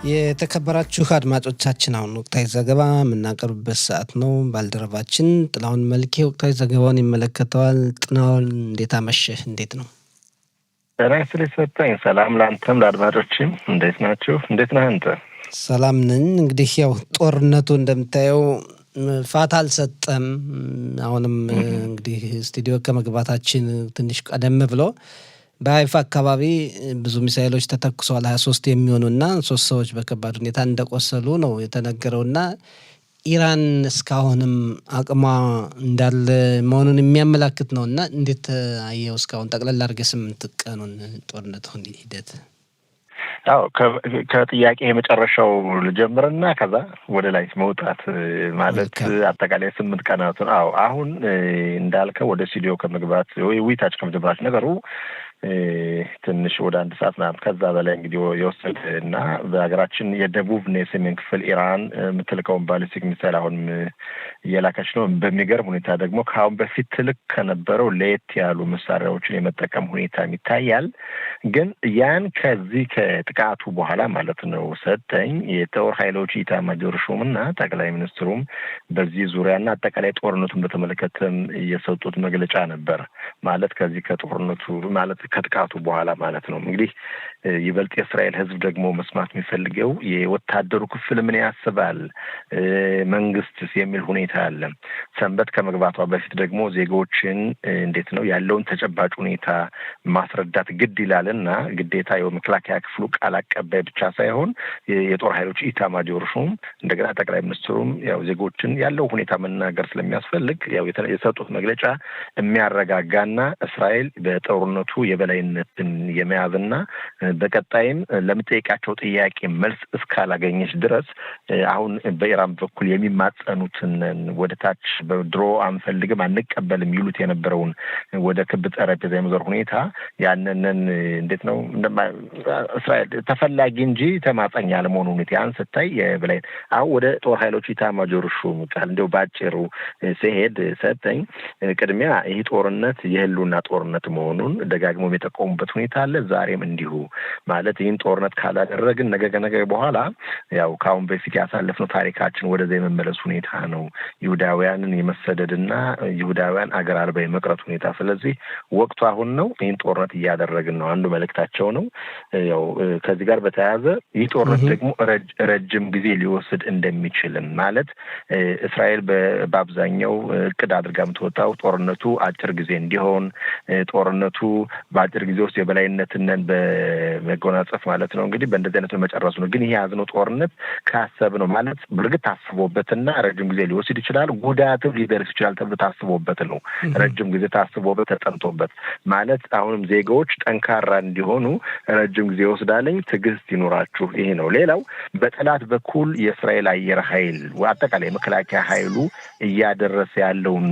የተከበራችሁ አድማጮቻችን አሁን ወቅታዊ ዘገባ የምናቀርብበት ሰዓት ነው። ባልደረባችን ጥላሁን መልኬ ወቅታዊ ዘገባውን ይመለከተዋል። ጥናውን እንዴት አመሸህ? እንዴት ነው? ራስ ስለሰጠኝ ሰላም ላንተም ለአድማጮችም እንዴት ናችሁ? እንዴት ነህ አንተ? ሰላም ነን። እንግዲህ ያው ጦርነቱ እንደምታየው ፋታ አልሰጠም። አሁንም እንግዲህ ስቱዲዮ ከመግባታችን ትንሽ ቀደም ብሎ በሀይፋ አካባቢ ብዙ ሚሳኤሎች ተተኩሰዋል። 23 የሚሆኑና 3 ሰዎች በከባድ ሁኔታ እንደቆሰሉ ነው የተነገረውና ኢራን እስካሁንም አቅሟ እንዳለ መሆኑን የሚያመላክት ነውና እንዴት አየው? እስካሁን ጠቅላላ አድርገህ 8 ቀኑን ጦርነቱ ሂደት። አዎ ከጥያቄ የመጨረሻው ልጀምርና ከዛ ወደ ላይ መውጣት ማለት አጠቃላይ 8 ቀናቱን። አዎ አሁን እንዳልከው ወደ ስቱዲዮ ከመግባት ውይይታች ከመጀመራችን ነገሩ ትንሽ ወደ 1 ሰዓት ምናምን ከዛ በላይ እንግዲህ የወሰደ እና በሀገራችን የደቡብ እና የሰሜን ክፍል ኢራን የምትልከውን ባሊስቲክ ሚሳይል አሁን እየላከች ነው። በሚገርም ሁኔታ ደግሞ ከአሁን በፊት ትልክ ከነበረው ለየት ያሉ መሳሪያዎችን የመጠቀም ሁኔታ ይታያል። ግን ያን ከዚህ ከጥቃቱ በኋላ ማለት ነው ሰጠኝ የጦር ኃይሎች ኢታማዦር ሹምና ጠቅላይ ሚኒስትሩም በዚህ ዙሪያና አጠቃላይ ጦርነቱን በተመለከተም የሰጡት መግለጫ ነበር። ማለት ከዚህ ከጦርነቱ ማለት ከጥቃቱ በኋላ ማለት ነው። እንግዲህ ይበልጥ የእስራኤል ሕዝብ ደግሞ መስማት የሚፈልገው የወታደሩ ክፍል ምን ያስባል፣ መንግስትስ የሚል ሁኔታ አለ። ሰንበት ከመግባቷ በፊት ደግሞ ዜጎችን እንዴት ነው ያለውን ተጨባጭ ሁኔታ ማስረዳት ግድ ይላልና ግዴታ የመከላከያ ክፍሉ ቃል አቀባይ ብቻ ሳይሆን የጦር ኃይሎች ኢታማዦር ሹም እንደገና ጠቅላይ ሚኒስትሩም ያው ዜጎችን ያለው ሁኔታ መናገር ስለሚያስፈልግ ያው የሰጡት መግለጫ የሚያረጋጋና እስራኤል በጦርነቱ የበላይነትን የመያዝና በቀጣይም ለምጠይቃቸው ጥያቄ መልስ እስካላገኘች ድረስ አሁን በኢራን በኩል የሚማጸኑትን ወደ ታች በድሮ አንፈልግም አንቀበልም ይሉት የነበረውን ወደ ክብ ጠረጴዛ የመዞር ሁኔታ ያንንን እንዴት ነው እስራኤል ተፈላጊ እንጂ ተማጸኛ ያለመሆኑ ሁኔታ ያን ስታይ የበላይ አሁን ወደ ጦር ኃይሎች ኢታማዦር ሹም ቃል እንደው ባጭሩ ሲሄድ ሰጠኝ ቅድሚያ ይህ ጦርነት የህልውና ጦርነት መሆኑን ደጋግሞ የጠቆሙበት ሁኔታ አለ። ዛሬም እንዲሁ ማለት ይህን ጦርነት ካላደረግን ነገ በኋላ ያው ካሁን በፊት ያሳለፍነው ታሪካችን ወደዛ የመመለስ ሁኔታ ነው፣ ይሁዳውያንን የመሰደድና ይሁዳውያን አገር አልባ የመቅረት ሁኔታ። ስለዚህ ወቅቱ አሁን ነው፣ ይህን ጦርነት እያደረግን ነው። አንዱ መልእክታቸው ነው። ያው ከዚህ ጋር በተያያዘ ይህ ጦርነት ደግሞ ረጅም ጊዜ ሊወስድ እንደሚችልም ማለት እስራኤል በአብዛኛው እቅድ አድርጋ የምትወጣው ጦርነቱ አጭር ጊዜ እንዲሆን ጦርነቱ በአጭር ጊዜ ውስጥ የበላይነትን በመጎናጸፍ ማለት ነው። እንግዲህ በእንደዚህ አይነት መጨረሱ ነው። ግን ይሄ ያዝነው ጦርነት ካሰብነው ማለት በእርግጥ ታስቦበትና ረጅም ጊዜ ሊወስድ ይችላል፣ ጉዳትም ሊደርስ ይችላል ተብሎ ታስቦበት ነው። ረጅም ጊዜ ታስቦበት ተጠንቶበት ማለት አሁንም ዜጋዎች ጠንካራ እንዲሆኑ ረጅም ጊዜ ይወስዳልኝ፣ ትዕግስት ይኖራችሁ። ይሄ ነው። ሌላው በጠላት በኩል የእስራኤል አየር ኃይል አጠቃላይ መከላከያ ኃይሉ እያደረሰ ያለውን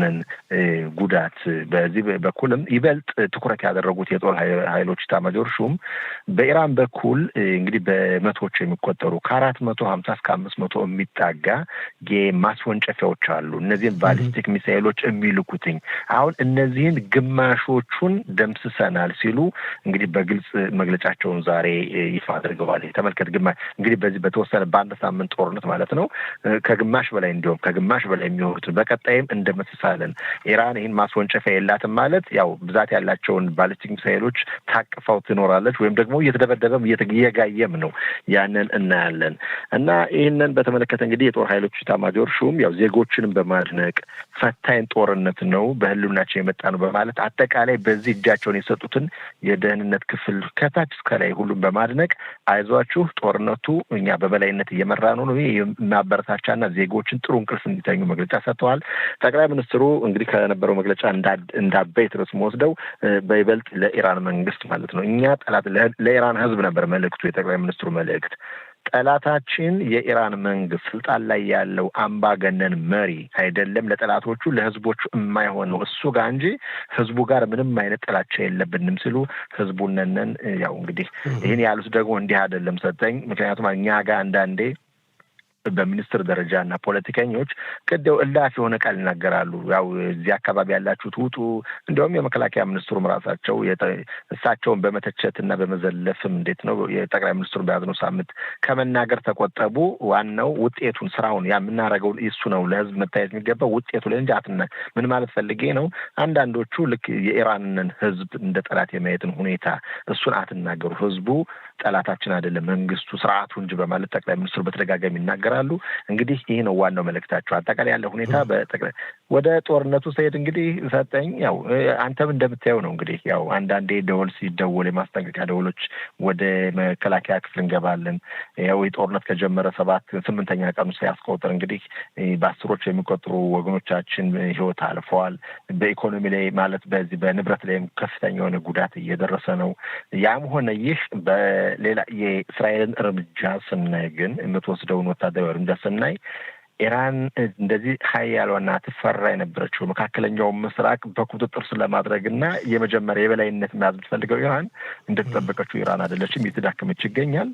ጉዳት በዚህ በኩልም ይበልጥ ትኩረት ያደረጉት የጦር ኃይሎች ኢታማዦር ሹም በኢራን በኩል እንግዲህ በመቶዎች የሚቆጠሩ ከ450 እስከ 500 የሚጣጋ የማስወንጨፊያዎች አሉ። እነዚህን ባሊስቲክ ሚሳኤሎች የሚልኩትኝ አሁን እነዚህን ግማሾቹን ደምስሰናል ሲሉ እንግዲህ በግልጽ መግለጫቸውን ዛሬ ይፋ አድርገዋል። ተመልከት፣ ግማሽ እንግዲህ በዚህ በተወሰነ በአንድ ሳምንት ጦርነት ማለት ነው ከግማሽ በላይ እንዲሁም ከግማሽ በላይ የሚሆኑትን በቀጣይም እንደመስሳለን። ኢራን ይህን ማስወንጨፊያ የላትም ማለት ያው ብዛት ያላቸውን ባሊስቲክ ሚሳኤሎች ታቅፋው ትኖራለች ወይም ደግሞ እየተደበደበም እየጋየም ነው። ያንን እናያለን እና ይህንን በተመለከተ እንግዲህ የጦር ኃይሎች ኢታማዦር ሹም ያው ዜጎችንም በማድነቅ ፈታኝ ጦርነት ነው በህልውናቸው የመጣ ነው በማለት አጠቃላይ በዚህ እጃቸውን የሰጡትን የደህንነት ክፍል ከታች እስከ ላይ ሁሉም በማድነቅ አይዟችሁ ጦርነቱ እኛ በበላይነት እየመራ ነው የሚያበረታቻና ዜጎችን ጥሩ እንቅልፍ እንዲተኙ መግለጫ ሰጥተዋል። ጠቅላይ ሚኒስትሩ እንግዲህ ከነበረው መግለጫ እንዳበይት ርዕስ ወስደው በይበልጥ ለኢራን መንግስት ማለት ነው እኛ ጠላት ለኢራን ህዝብ ነበር መልእክቱ፣ የጠቅላይ ሚኒስትሩ መልእክት ጠላታችን የኢራን መንግስት ስልጣን ላይ ያለው አምባገነን መሪ አይደለም፣ ለጠላቶቹ ለህዝቦቹ የማይሆነው እሱ ጋር እንጂ ህዝቡ ጋር ምንም አይነት ጥላቻ የለብንም ሲሉ ህዝቡነን ያው እንግዲህ ይህን ያሉት ደግሞ እንዲህ አይደለም ሰጠኝ። ምክንያቱም እኛ ጋር አንዳንዴ በሚኒስትር ደረጃና ፖለቲከኞች ቅደው እላፊ የሆነ ቃል ይናገራሉ። ያው እዚህ አካባቢ ያላችሁት ውጡ። እንዲያውም የመከላከያ ሚኒስትሩም ራሳቸው እሳቸውን በመተቸትና በመዘለፍም እንዴት ነው የጠቅላይ ሚኒስትሩ በያዝነው ሳምንት ከመናገር ተቆጠቡ። ዋናው ውጤቱን ስራውን የምናደርገው እሱ ነው። ለህዝብ መታየት የሚገባው ውጤቱ ላይ እንጂ ምን ማለት ፈልጌ ነው። አንዳንዶቹ ልክ የኢራንን ህዝብ እንደ ጠላት የማየትን ሁኔታ እሱን አትናገሩ፣ ህዝቡ ጠላታችን አይደለም መንግስቱ ስርዓቱ እንጂ በማለት ጠቅላይ ሚኒስትሩ በተደጋጋሚ ይናገራሉ። እንግዲህ ይህ ነው ዋናው መልእክታቸው። አጠቃላይ ያለ ሁኔታ ወደ ጦርነቱ ሲሄድ እንግዲህ ሰጠኝ ያው አንተም እንደምታየው ነው። እንግዲህ ያው አንዳንዴ ደወል ሲደወል የማስጠንቀቂያ ደወሎች ወደ መከላከያ ክፍል እንገባለን። ያው የጦርነት ከጀመረ 8ኛ ቀኑ ሲያስቆጥር እንግዲህ በአስሮች የሚቆጠሩ ወገኖቻችን ህይወት አልፈዋል። በኢኮኖሚ ላይ ማለት በዚህ በንብረት ላይም ከፍተኛ የሆነ ጉዳት እየደረሰ ነው። ያም ሆነ ይህ ሌላ የእስራኤልን እርምጃ ስናይ ግን የምትወስደውን ወታደራዊ እርምጃ ስናይ ኢራን እንደዚህ ሀያሏና ትፈራ የነበረችው መካከለኛው ምስራቅ በቁጥጥር ስር ለማድረግና የመጀመሪያ የበላይነት መያዝ የምትፈልገው ኢራን እንደተጠበቀችው ኢራን አይደለችም፣ እየተዳከመች ይገኛል።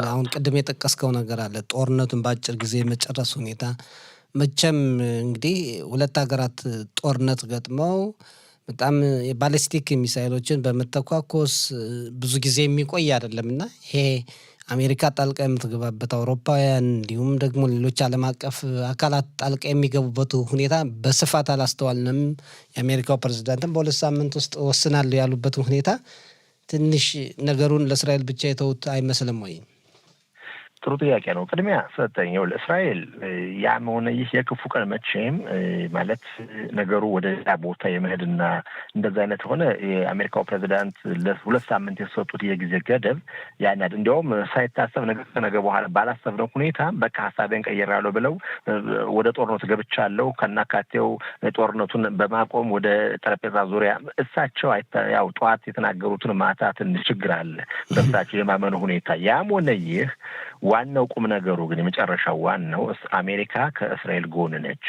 አሁን ቅድም የጠቀስከው ነገር አለ፣ ጦርነቱን በአጭር ጊዜ የመጨረስ ሁኔታ። መቼም እንግዲህ ሁለት ሀገራት ጦርነት ገጥመው በጣም የባሊስቲክ ሚሳይሎችን በመተኳኮስ ብዙ ጊዜ የሚቆይ አይደለም እና ይሄ አሜሪካ ጣልቃ የምትገባበት አውሮፓውያን እንዲሁም ደግሞ ሌሎች ዓለም አቀፍ አካላት ጣልቃ የሚገቡበት ሁኔታ በስፋት አላስተዋልንም። የአሜሪካው ፕሬዝዳንትም በ2 ሳምንት ውስጥ ወስናለሁ ያሉበትን ሁኔታ ትንሽ ነገሩን ለእስራኤል ብቻ የተውት አይመስልም ወይ? ጥሩ ጥያቄ ነው። ቅድሚያ ሰጠኛው ለእስራኤል ያም ሆነ ይህ የክፉ ቀን መቼም ማለት ነገሩ ወደ ሌላ ቦታ የመሄድና እንደዛ አይነት ሆነ የአሜሪካው ፕሬዝዳንት ለ2 ሳምንት የሰጡት የጊዜ ገደብ ያናድ እንዲያውም ሳይታሰብ ነገ በኋላ ባላሰብነው ሁኔታ በቃ ሀሳቤን ቀይሬያለሁ ብለው ወደ ጦርነቱ ገብቻለሁ ከናካቴው ጦርነቱን በማቆም ወደ ጠረጴዛ ዙሪያ እሳቸው ያው ጠዋት የተናገሩትን ማታ ትንሽ ችግር አለ በእሳቸው የማመኑ ሁኔታ። ያም ሆነ ይህ ዋናው ቁም ነገሩ ግን የመጨረሻው ዋናው አሜሪካ ከእስራኤል ጎን ነች።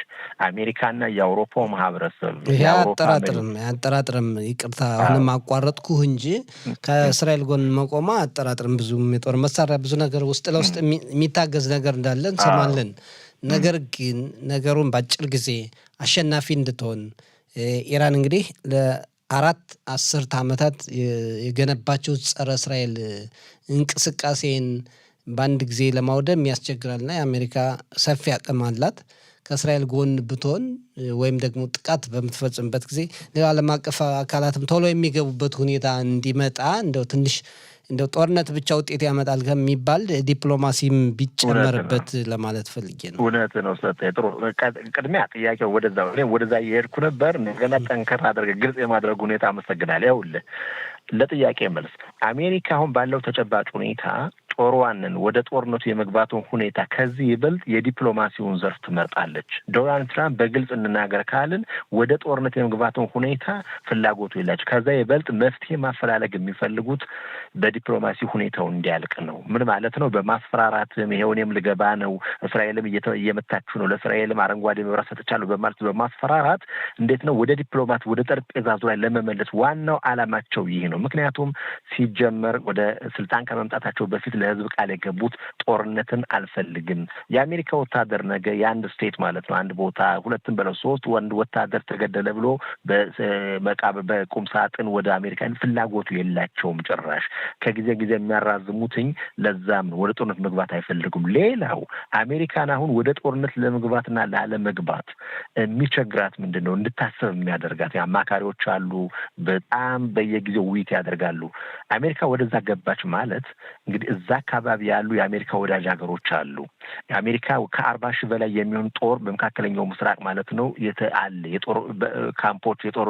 አሜሪካና የአውሮፓው ማህበረሰብ ያጠራጥርም ይቅርታ አሁንም አቋረጥኩህ እንጂ ከእስራኤል ጎን መቆማ አጠራጥርም። ብዙም የጦር መሳሪያ ብዙ ነገር ውስጥ ለውስጥ የሚታገዝ ነገር እንዳለ እንሰማለን። ነገር ግን ነገሩን በአጭር ጊዜ አሸናፊ እንድትሆን ኢራን እንግዲህ ለ4 አስርት ዓመታት የገነባቸው ጸረ እስራኤል እንቅስቃሴን በአንድ ጊዜ ለማውደም ያስቸግራልና የአሜሪካ ሰፊ አቅም አላት። ከእስራኤል ጎን ብትሆን ወይም ደግሞ ጥቃት በምትፈጽምበት ጊዜ ሌላ ዓለም አቀፍ አካላትም ቶሎ የሚገቡበት ሁኔታ እንዲመጣ እንደው ጦርነት ብቻ ውጤት ያመጣል ከሚባል ዲፕሎማሲም ቢጨመርበት ለማለት ፈልጌ ነው። እውነት ነው። ጥሩ ቅድሚያ ጥያቄው ወደዛ እየሄድኩ ነበር። ገና ጠንከር አድርገህ ግልጽ የማድረግ ሁኔታ አመሰግናለሁ። ይኸውልህ ለጥያቄ መልስ አሜሪካ አሁን ባለው ተጨባጭ ሁኔታ ጦርዋንን ወደ ጦርነቱ የመግባቱን ሁኔታ ከዚህ ይበልጥ የዲፕሎማሲውን ዘርፍ ትመርጣለች። ዶናልድ ትራምፕ በግልጽ እንናገር ካልን ወደ ጦርነት የመግባቱን ሁኔታ ፍላጎቱ የላቸው። ከዛ ይበልጥ መፍትሄ ማፈላለግ የሚፈልጉት በዲፕሎማሲ ሁኔታው እንዲያልቅ ነው። ምን ማለት ነው? በማስፈራራትም ይሄውንም ልገባ ነው፣ እስራኤልም እየመታችሁ ነው፣ ለእስራኤልም አረንጓዴ መብራት ሰጥቻለሁ በማለት በማስፈራራት እንዴት ነው ወደ ዲፕሎማት ወደ ጠረጴዛ ዙሪያ ለመመለስ ዋናው አላማቸው ይህ ነው። ምክንያቱም ሲጀመር ወደ ስልጣን ከመምጣታቸው በፊት ለህዝብ ቃል የገቡት ጦርነትን አልፈልግም። የአሜሪካ ወታደር ነገ የአንድ ስቴት ማለት ነው አንድ ቦታ 2 በለው 3 ወንድ ወታደር ተገደለ ብሎ በቁም ሳጥን ወደ አሜሪካን ፍላጎቱ የላቸውም ጭራሽ። ከጊዜ ጊዜ የሚያራዝሙትኝ ለዛም ነው ወደ ጦርነት መግባት አይፈልጉም። ሌላው አሜሪካን አሁን ወደ ጦርነት ለመግባትና ላለመግባት የሚቸግራት ምንድነው እንድታሰብ የሚያደርጋት አማካሪዎች አሉ። በጣም በየጊዜው ውይይት ያደርጋሉ። አሜሪካ ወደዛ ገባች ማለት እንግዲህ እዛ አካባቢ ያሉ የአሜሪካ ወዳጅ ሀገሮች አሉ። የአሜሪካ ከ40 ሺህ በላይ የሚሆን ጦር በመካከለኛው ምስራቅ ማለት ነው አለ። የጦር ካምፖች የጦር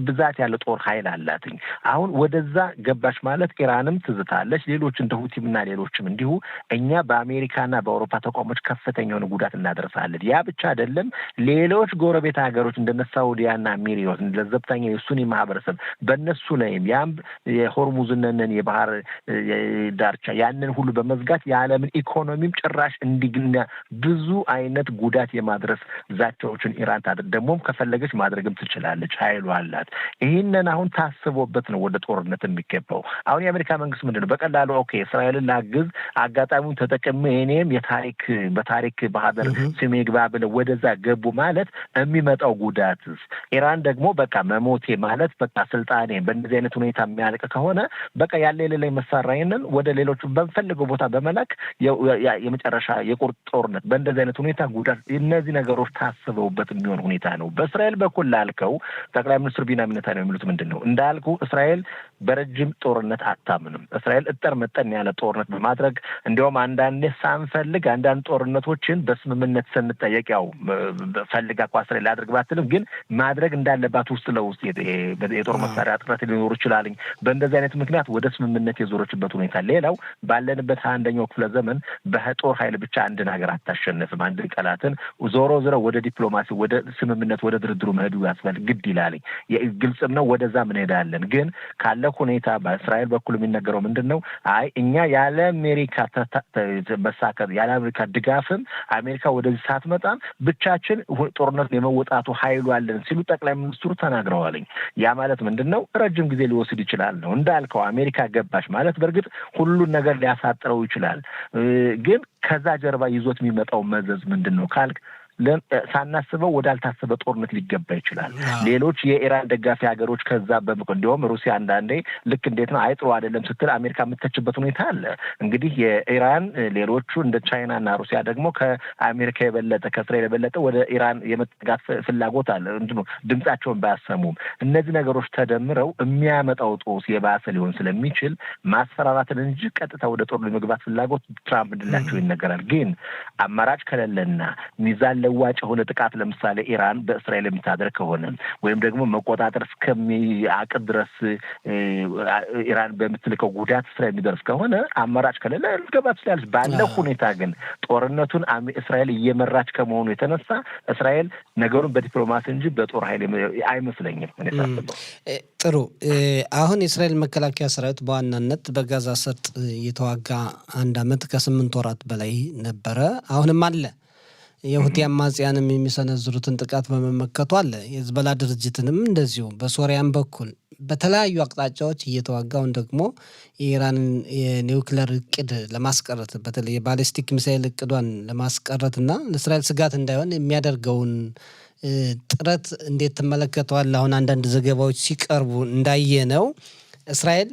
ብዛት ያለ ጦር ኃይል አላትኝ። አሁን ወደዛ ገባች ማለት ኢራንም ትዝታለች፣ ሌሎች እንደ ሁቲምና ሌሎችም እንዲሁ እኛ በአሜሪካና በአውሮፓ ተቋሞች ከፍተኛውን ጉዳት እናደርሳለን። ያ ብቻ አይደለም፣ ሌሎች ጎረቤት ሀገሮች እንደነ ሳውዲያና ሚሪዮት ለዘብተኛ የሱኒ ማህበረሰብ በእነሱ ላይም ያም የሆርሙዝነን የባህር ዳርቻ ያንን ሁሉ በመዝጋት የዓለምን ኢኮኖሚም ጭራሽ እንዲግና ብዙ አይነት ጉዳት የማድረስ ዛቻዎችን ኢራን ታደርግ ደግሞም ከፈለገች ማድረግም ትችላለች፣ ኃይሉ አላት። ይህንን አሁን ታስቦበት ነው ወደ ጦርነት የሚገባው። አሁን የአሜሪካ መንግስት ምንድነው በቀላሉ ኦኬ እስራኤልን ላግዝ አጋጣሚውን ተጠቅሜ እኔም በታሪክ ባህደር ስሜ ግባ ብለው ወደዛ ገቡ ማለት የሚመጣው ጉዳትስ ኢራን ደግሞ በቃ መሞቴ ማለት በቃ ስልጣኔ በእንደዚህ አይነት ሁኔታ የሚያልቅ ከሆነ በቃ ያለ የሌለኝ መሳሪያዬን ወደ ሌሎቹ በፈልገው ቦታ በመላክ የመጨረሻ የቁርጥ ጦርነት በእንደዚህ አይነት ሁኔታ ጉዳት እነዚህ ነገሮች ታስበውበት የሚሆን ሁኔታ ነው። በእስራኤል በኩል ላልከው ጠቅላይ ሚኒስትር ቢንያሚን ኔታንያሁ የሚሉት ምንድነው እንዳልኩ እስራኤል በረጅም ጦርነት አታምንም። እስራኤል እጠር መጠን ያለ ጦርነት በማድረግ እንዲያውም አንዳንዴ ሳንፈልግ አንዳንድ ጦርነቶችን በስምምነት ስንጠየቅ ያው ፈልጋ እኮ እስራኤል ላድርግ ባትልም ግን ማድረግ እንዳለባት ውስጥ ለውስጥ የጦር መሳሪያ እጥረት ሊኖር ይችላል። በእንደዚህ አይነት ምክንያት ወደ ስምምነት የዞረችበት ሁኔታ። ሌላው ባለንበት 21ኛው ክፍለ ዘመን በጦር ኃይል ብቻ አንድን ሀገር አታሸንፍም። አንድ ጠላትን ዞሮ ወደ ዲፕሎማሲ ወደ ስምምነት ወደ ድርድሩ መሄዱ ያስፈልግ ግድ ይላል። ግልጽም ነው ወደዛ ምን ሄዳለን። ግን ካለ ሁኔታ በእስራኤል በኩል የሚነገረው ምንድነው አይ እኛ ያለ አሜሪካ መሳከር ያለ አሜሪካ ድጋፍም አሜሪካ ወደዚህ ሳትመጣም ብቻችን ጦርነት የመወጣቱ ኃይሉ አለን ሲሉ ጠቅላይ ሚኒስትሩ ተናግረዋል። ያ ማለት ምንድነው ረጅም ጊዜ ሊወስድ ይችላል ነው እንዳልከው አሜሪካ ገባች ማለት በእርግጥ ሁሉን ነገር ሊያሳጥረው ይችላል። ግን ከዛ ጀርባ ይዞት የሚመጣው መዘዝ ምንድነው ካልክ ሳናስበው ወዳልታሰበ ጦርነት ሊገባ ይችላል። ሌሎች የኢራን ደጋፊ ሀገሮች ከዛ እንዲሁም ሩሲያ አንዳንዴ ልክ እንዴት ነው አይጥሩ አይደለም ስትል አሜሪካ የምትተችበት ሁኔታ አለ። እንግዲህ የኢራን ሌሎቹ እንደ ቻይና እና ሩሲያ ደግሞ ከአሜሪካ የበለጠ ከእስራኤል የበለጠ ወደ ኢራን የመጠጋት ፍላጎት አለ። ድምጻቸውን ባያሰሙም እነዚህ ነገሮች ተደምረው የሚያመጣው ጦስ የባሰ ሊሆን ስለሚችል ማስፈራራትን እንጂ ቀጥታ ወደ ጦር ለመግባት ፍላጎት ትራምፕ እንድላቸው ይነገራል። ግን አማራጭ ከሌለና ሚዛን ለዋጭ የሆነ ጥቃት ለምሳሌ ኢራን በእስራኤል የምታደርግ ከሆነ ወይም ደግሞ መቆጣጠር እስከሚያቅት ድረስ ኢራን በምትልከው ጉዳት እስራኤል የሚደርስ ከሆነ አማራጭ ከሌለ ልትገባ ትችላለች። ባለው ሁኔታ ግን ጦርነቱን እስራኤል እየመራች ከመሆኑ የተነሳ እስራኤል ነገሩን በዲፕሎማሲ እንጂ በጦር ኃይል አይመስለኝም። ጥሩ። አሁን የእስራኤል መከላከያ ሰራዊት በዋናነት በጋዛ ሰርጥ እየተዋጋ 1 ዓመት ከ8 ወራት በላይ ነበረ። አሁንም አለ። የሁቲ አማጽያንም የሚሰነዝሩትን ጥቃት በመመከቱ አለ። የህዝቦላ ድርጅትንም እንደዚሁ በሶሪያም በኩል በተለያዩ አቅጣጫዎች እየተዋጋውን ደግሞ የኢራንን የኒውክሌር እቅድ ለማስቀረት በተለይ የባሊስቲክ ሚሳይል እቅዷን ለማስቀረት እና ለእስራኤል ስጋት እንዳይሆን የሚያደርገውን ጥረት እንዴት ትመለከተዋል? አሁን አንዳንድ ዘገባዎች ሲቀርቡ እንዳየነው እስራኤል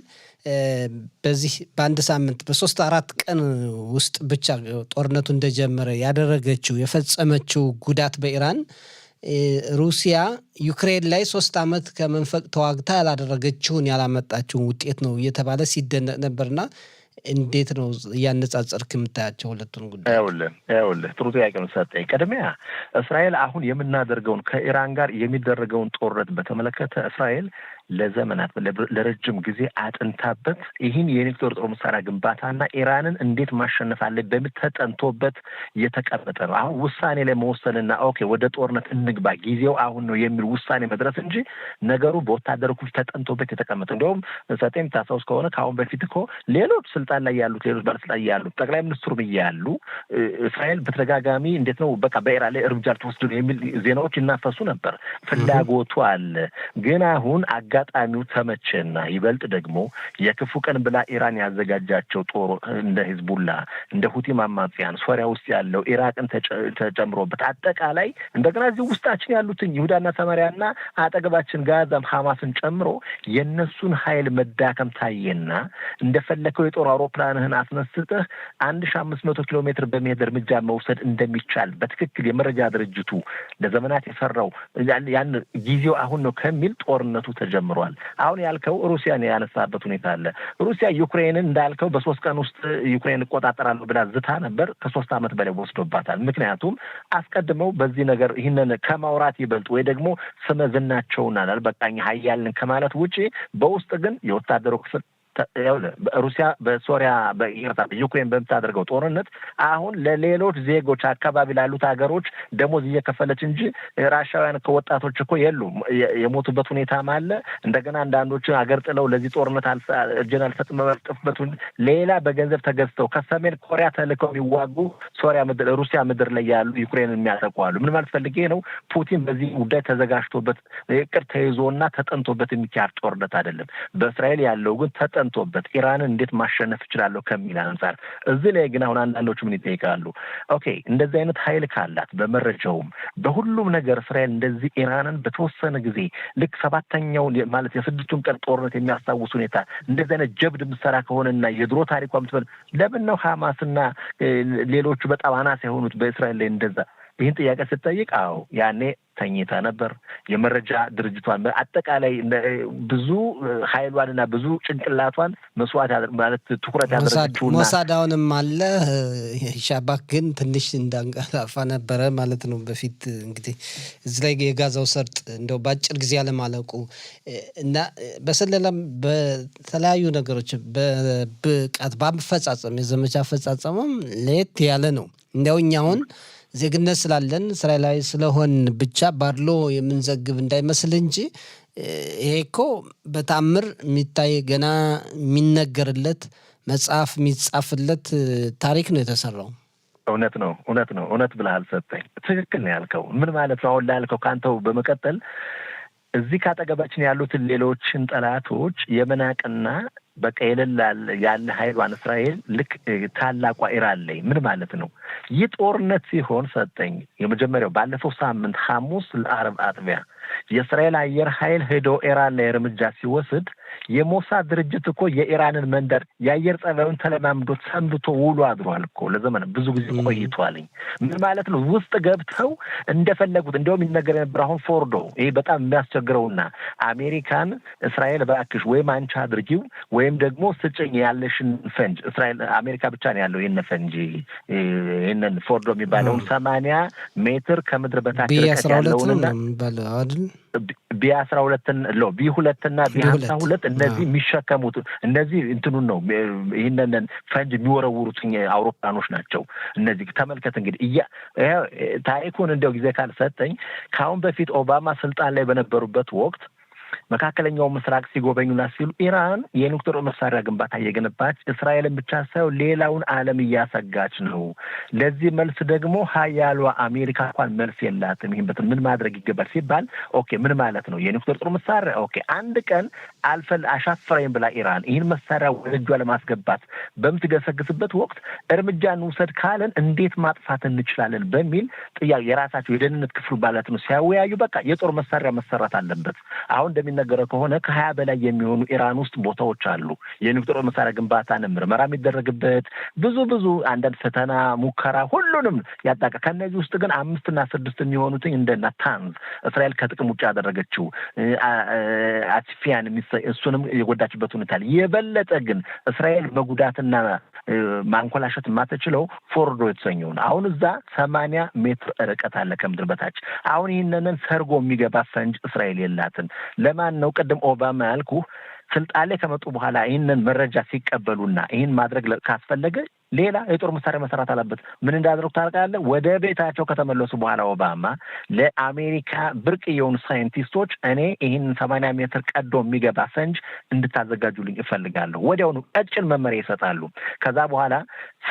በዚህ በአንድ ሳምንት በ3-4 ቀን ውስጥ ብቻ ጦርነቱ እንደጀመረ ያደረገችው የፈጸመችው ጉዳት በኢራን ሩሲያ ዩክሬን ላይ 3 ዓመት ከመንፈቅ ተዋግታ ያላደረገችውን ያላመጣችውን ውጤት ነው እየተባለ ሲደነቅ ነበርና እንዴት ነው እያነጻጸርክ የምታያቸው ሁለቱን ጉዳይ? ይኸውልህ ጥሩ ጥያቄ ነው ሰጠኝ። ቅድሚያ እስራኤል አሁን የምናደርገውን ከኢራን ጋር የሚደረገውን ጦርነት በተመለከተ እስራኤል ለዘመናት ለረጅም ጊዜ አጥንታበት ይህን የኒውክሌር ጦር መሳሪያ ግንባታና ኢራንን እንዴት ማሸነፍ አለብን በሚል ተጠንቶበት የተቀመጠ ነው። አሁን ውሳኔ ላይ መወሰንና ኦኬ ወደ ጦርነት እንግባ ጊዜው አሁን ነው የሚል ውሳኔ መድረስ እንጂ ነገሩ በወታደሩ ክፍል ተጠንቶበት የተቀመጠ እንደውም ሰጤም ታሳውስ ከሆነ ከአሁን በፊት እኮ ሌሎች ስልጣን ላይ ያሉት ሌሎች ባለስልጣን ያሉት ጠቅላይ ሚኒስትሩም እያሉ እስራኤል በተደጋጋሚ እንዴት ነው በቃ በኢራን ላይ እርምጃ ልትወስድ ነው የሚል ዜናዎች ይናፈሱ ነበር። ፍላጎቱ አለ። ግን አሁን አጋጣሚው ተመቸና ይበልጥ ደግሞ የክፉ ቀን ብላ ኢራን ያዘጋጃቸው ጦር እንደ ሂዝቡላ እንደ ሁቲ አማጽያን ሶሪያ ውስጥ ያለው ኢራቅን ተጨምሮበት አጠቃላይ እንደገና እዚህ ውስጣችን ያሉትን ይሁዳና ሰማሪያና አጠገባችን ጋዛም ሐማስን ጨምሮ የነሱን ኃይል መዳከም ታየና እንደፈለከው የጦር አውሮፕላንህን አስነስተህ 1500 ኪሎ ሜትር በመሄድ እርምጃ መውሰድ እንደሚቻል በትክክል የመረጃ ድርጅቱ ለዘመናት የሰራው ያን ጊዜው አሁን ነው ከሚል ጦርነቱ ተጀምሯል። አሁን ያልከው ሩሲያን ያነሳበት ሁኔታ አለ። ሩሲያ ዩክሬንን እንዳልከው በ3 ቀን ውስጥ ዩክሬን እቆጣጠራለሁ ብላ ዝታ ነበር። ከ3 ዓመት በላይ ወስዶባታል። ምክንያቱም አስቀድመው በዚህ ነገር ይህንን ከማውራት ይበልጥ ወይ ደግሞ ስመዝናቸውና በቃኝ ሀያልን ከማለት ውጪ በውስጥ ግን የወታደሩ ክፍል ሩሲያ በሶሪያ በዩክሬን በምታደርገው ጦርነት አሁን ለሌሎች ዜጎች አካባቢ ላሉት ሀገሮች ደሞዝ እየከፈለች እንጂ ራሻውያን ከወጣቶች እኮ የሉም። የሞቱበት ሁኔታም አለ። እንደገና አንዳንዶቹ ሀገር ጥለው ለዚህ ጦርነት እጅን አልሰጥም በመጠፍበት ሌላ በገንዘብ ተገዝተው ከሰሜን ኮሪያ ተልከው የሚዋጉ ሩሲያ ምድር ላይ ያሉ ዩክሬንን የሚያጠቁ አሉ። ምን ማለት ፈልጌ ነው? ፑቲን በዚህ ጉዳይ ተዘጋጅቶበት እቅድ ተይዞና ተጠንቶበት የሚካሄድ ጦርነት አይደለም። በእስራኤል ያለው ግን ተጠንቶበት ኢራንን እንዴት ማሸነፍ እችላለሁ ከሚል አንጻር እዚህ ላይ ግን አሁን አንዳንዶቹ ምን ይጠይቃሉ? ኦኬ እንደዚህ አይነት ኃይል ካላት በመረጃውም በሁሉም ነገር እስራኤል እንደዚህ ኢራንን በተወሰነ ጊዜ ልክ ሰባተኛው ማለት የስድስቱን ቀን ጦርነት የሚያስታውስ ሁኔታ እንደዚህ አይነት ጀብድ ምሰራ ከሆነና የድሮ ታሪኳ ምትበል ለምን ነው ሐማስና ሌሎቹ በጣም አናሳ የሆኑት በእስራኤል ላይ እንደዛ? ይህን ጥያቄ ስትጠይቅ አዎ ያኔ ተኝታ ነበር። የመረጃ ድርጅቷን አጠቃላይ ብዙ ኃይሏንና ብዙ ጭንቅላቷን መስዋዕት ማለት ትኩረት ያደረገችውና ሞሳዳውንም አለ ሻባክ ግን ትንሽ እንዳንቀላፋ ነበረ ማለት ነው። በፊት እንግዲህ እዚህ ላይ የጋዛው ሰርጥ እንደው በአጭር ጊዜ አለማለቁ እና በሰለላም በተለያዩ ነገሮች በብቃት በአፈጻጸም የዘመቻ አፈጻጸምም ለየት ያለ ነው። እንዲያው እኛ አሁን ዜግነት ስላለን እስራኤላዊ ስለሆን ብቻ ባድሎ የምንዘግብ እንዳይመስል እንጂ ይሄ እኮ በታምር የሚታይ ገና የሚነገርለት መጽሐፍ የሚጻፍለት ታሪክ ነው የተሰራው። እውነት ነው። እውነት ብለሃል ሰጠኝ። ትክክል ነው ያልከው። ምን ማለት ነው? አሁን ላልከው ካንተው በመቀጠል እዚህ ካጠገባችን ያሉትን ሌሎችን ጠላቶች የመናቅና በቃ ያለ ኃይሏን እስራኤል ልክ ታላቋ ኢራን ላይ ምን ማለት ነው? ይህ ጦርነት ሲሆን ሰጠኝ የመጀመሪያው ባለፈው ሳምንት ሐሙስ ለአረብ አጥቢያ የእስራኤል አየር ኃይል ሄዶ ኢራን ላይ እርምጃ ሲወስድ የሞሳድ ድርጅት እኮ የኢራንን መንደር የአየር ጸባዩን ተለማምዶት ሰንብቶ ውሎ አድሯል እኮ ለዘመን ብዙ ጊዜ ቆይቷልኝ። ምን ማለት ነው? ውስጥ ገብተው እንደፈለጉት እንደውም ይነገር ነበር። አሁን ፎርዶ ይሄ በጣም የሚያስቸግረውና አሜሪካን እስራኤል ባክሽ ወይም አንቺ አድርጊው ወይም ደግሞ ስጭኝ ያለሽን ፈንጅ እስራኤል አሜሪካ ብቻ ነው ያለው የነ ፈንጂ ይሄንን ፎርዶ የሚባለውን 80 ሜትር ከምድር በታች ርቀት ያለውንና ቢ12 ነው ቢ2 እና ቢ52 እነዚህ የሚሸከሙት እነዚህ እንትኑን ነው ይሄንን ፈንጅ የሚወረውሩት አውሮፕላኖች ናቸው። እነዚህ ተመልከት እንግዲህ ታሪኩን እንደው ጊዜ ካልሰጠኝ ከአሁን በፊት ኦባማ ስልጣን ላይ በነበሩበት ወቅት መካከለኛው ምስራቅ ሲጎበኙና ሲሉ ኢራን የኒውክሌር መሳሪያ ግንባታ እየገነባች እስራኤልን ብቻ ሳይሆን ሌላውን ዓለም እያሰጋች ነው። ለዚህ መልስ ደግሞ ሀያሏ አሜሪካ እንኳን መልስ የላትም። ይሄን ምን ማድረግ ይገባል ሲባል ኦኬ ምን ማለት ነው? የኒውክሌር ጦር መሳሪያ ኦኬ አንድ ቀን አሻፈረኝ ብላ ኢራን ይህን መሳሪያ ወደ እጇ ለማስገባት በምትገሰግስበት ወቅት እርምጃ እንውሰድ ካለን እንዴት ማጥፋት እንችላለን በሚል ጥያቄ የራሳቸው የደህንነት ክፍሉ ባላት ነው ሲያወያዩ በቃ የጦር መሳሪያ መሰራት አለበት። አሁን እንደሚነገረው ከሆነ ከ20 በላይ የሚሆኑ ኢራን ውስጥ ቦታዎች አሉ የኒውክሌር መሳሪያ ግንባታን ምርመራ የሚደረግበት ብዙ አንዳንድ ፈተና ሙከራ ሁሉንም ያጣቀ ከነዚህ ውስጥ ግን 5 እና 6 የሚሆኑት እንደ ናታንዝ እስራኤል ከጥቅም ውጭ ያደረገችው አትፊያን እሱንም የጎዳችበት ሁኔታ የበለጠ ግን እስራኤል መጉዳትና ማንኮላሸት የማትችለው ፎርዶ የተሰኘው አሁን እዛ 80 ሜትር ርቀት አለ ከምድር በታች። አሁን ይህንን ሰርጎ የሚገባ ፈንጅ እስራኤል የላትም። ለማን ነው? ቅድም ኦባማ ያልኩ ስልጣን ላይ ከመጡ በኋላ ይህንን መረጃ ሲቀበሉና ይህን ማድረግ ካስፈለገ ሌላ የጦር መሳሪያ መሰራት አለበት። ምን እንዳደረጉ ታውቃለህ? ወደ ቤታቸው ከተመለሱ በኋላ ኦባማ ለአሜሪካ ብርቅ የሆኑ ሳይንቲስቶች እኔ ይህን 80 ሜትር ቀዶ የሚገባ ፈንጅ እንድታዘጋጁልኝ እፈልጋለሁ። ወዲያውኑ ቀጭን መመሪያ ይሰጣሉ። ከዛ በኋላ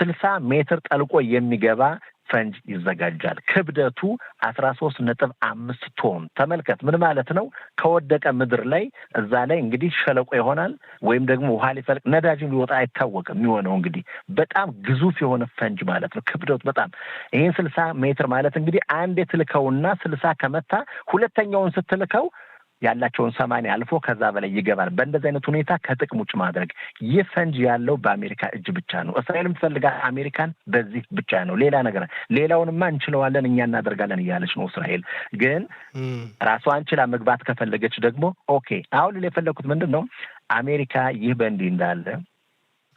60 ሜትር ጠልቆ የሚገባ ፈንጅ ይዘጋጃል። ክብደቱ 13.5 ቶን። ተመልከት ምን ማለት ነው? ከወደቀ ምድር ላይ እዛ ላይ እንግዲህ ሸለቆ ይሆናል ወይም ደግሞ ውሃ ሊፈልቅ ነዳጅም ሊወጣ አይታወቅም። የሚሆነው እንግዲህ በጣም ግዙፍ የሆነ ፈንጅ ማለት ነው። ክብደቱ በጣም ይሄን 60 ሜትር ማለት እንግዲህ አንዴ ትልከውና 60 ከመታ ሁለተኛውን ስትልከው ያላቸውን 80 አልፎ ከዛ በላይ ይገባል። በእንደዚህ አይነት ሁኔታ ከጥቅም ውጭ ማድረግ ይህ ፈንጅ ያለው በአሜሪካ እጅ ብቻ ነው። እስራኤል የምትፈልጋት አሜሪካን በዚህ ብቻ ነው። ሌላ ነገር ሌላውንማ እንችለዋለን እኛ እናደርጋለን እያለች ነው። እስራኤል ግን ራሷን ችላ መግባት ከፈለገች ደግሞ ኦኬ አሁን የፈለኩት ምንድን ነው? አሜሪካ ይህ በእንዲህ እንዳለ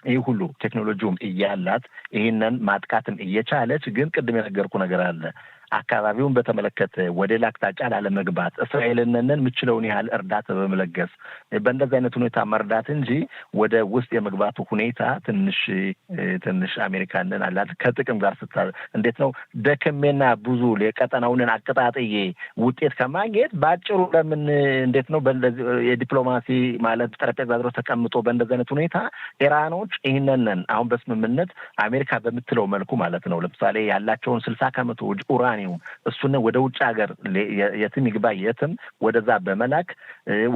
ይህ ሁሉ ቴክኖሎጂውም እያላት ይህንን ማጥቃትም እየቻለች ግን ቅድም የነገርኩ ነገር አለ አካባቢውን በተመለከተ ወደ ሌላ አቅጣጫ ላለመግባት እስራኤልን የምችለውን ያህል እርዳታ በመለገስ በእንደዚህ አይነት ሁኔታ መርዳት እንጂ ወደ ውስጥ የመግባቱ ሁኔታ ትንሽ አሜሪካንን አላት ከጥቅም ጋር እንዴት ነው ደከሜና ብዙ የቀጠናውን አቀጣጥዬ ውጤት ከማግኘት ባጭሩ ለምን እንዴት ነው የዲፕሎማሲ ማለት ጠረጴዛ ዙሪያ ተቀምጦ በእንደዚህ አይነት ሁኔታ ኢራኖች ይህንን አሁን በስምምነት አሜሪካ በምትለው መልኩ ማለት ነው ለምሳሌ ያላቸውን 60% ኡራኒየም እሱን ወደ ውጭ ሀገር የትም ይግባ የትም ወደዛ በመላክ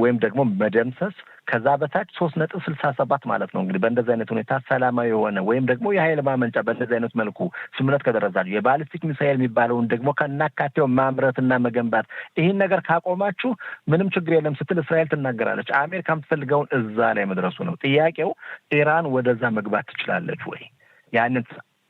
ወይም ደግሞ መደምሰስ ከዛ በታች 3.67 ማለት ነው እንግዲህ በእንደዚህ አይነት ሁኔታ ሰላማዊ የሆነ ወይም ደግሞ የኃይል ማመንጫ በእንደዚህ አይነት መልኩ ስምምነት ከደረሳችሁ የባሊስቲክ ሚሳኤል የሚባለውን ደግሞ ከናካቴው ማምረትና መገንባት ይህን ነገር ካቆማችሁ ምንም ችግር የለም ስትል እስራኤል ትናገራለች። አሜሪካ የምትፈልገውን እዛ ላይ መድረሱ ነው ጥያቄው። ኢራን ወደዛ መግባት ትችላለች ወይ? ያንን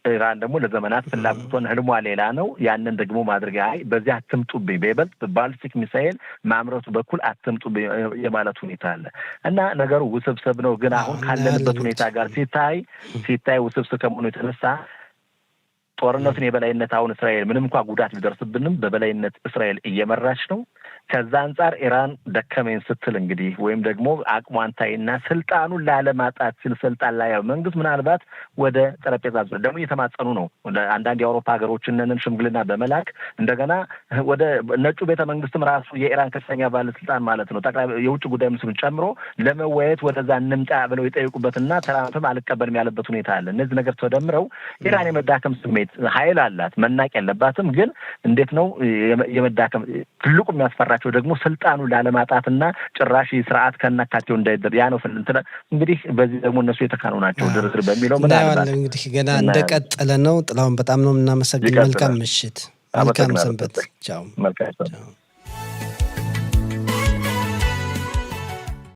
ኢራን ደግሞ ለዘመናት ፍላጎቷን ህልሟ ሌላ ነው። ያንን ደግሞ ማድረግ በዚህ አትምጡብኝ በይበልጥ ባሊስቲክ ሚሳኤል ማምረቱ በኩል አትምጡብኝ የማለት ሁኔታ አለ እና ነገሩ ውስብስብ ነው። ግን አሁን ካለንበት ሁኔታ ጋር ሲታይ ውስብስብ ከመሆኑ የተነሳ ጦርነቱን የበላይነት አሁን እስራኤል ምንም እንኳን ጉዳት ቢደርስብንም በበላይነት እስራኤል እየመራች ነው። ከዛ አንጻር ኢራን ደከመኝ ስትል እንግዲህ ወይም ደግሞ አቅሟን ታይና ስልጣኑን ላለማጣት ሲል ስልጣን ላይ መንግስት ምናልባት ወደ ጠረጴዛ ዙሪያ ደግሞ እየተማጸኑ ነው። አንዳንድ የአውሮፓ ሀገሮችን ሽምግልና በመላክ እንደገና ወደ ነጩ ቤተ መንግስትም ራሱ የኢራን ከፍተኛ ባለስልጣን ማለት ነው ጠቅላይ የውጭ ጉዳይ ሚኒስትሩን ጨምሮ ለመወያየት ወደዛ እንምጣ ብለው የጠየቁበትና ትራምፕም አልቀበልም ያለበት ሁኔታ አለ። እነዚህ ነገር ተደምረው ኢራን የመዳከም ስሜት ኃይል አላት፣ መናቅ የለባትም። ግን እንዴት ነው የመዳከም ትልቁ የሚያስፈራቸው ደግሞ ስልጣኑ ላለማጣትና ጭራሽ ስርዓት ከናካቴው እንዳይደር ያ ነው እንግዲህ በዚህ ደግሞ እነሱ የተካኑ ናቸው ድርድር በሚለው ምናልባት እንግዲህ ገና እንደቀጠለ ነው። ጥላሁን በጣም ነው የምናመሰግን። መልካም ምሽት፣ መልካም ሰንበት። ቻው። መልካም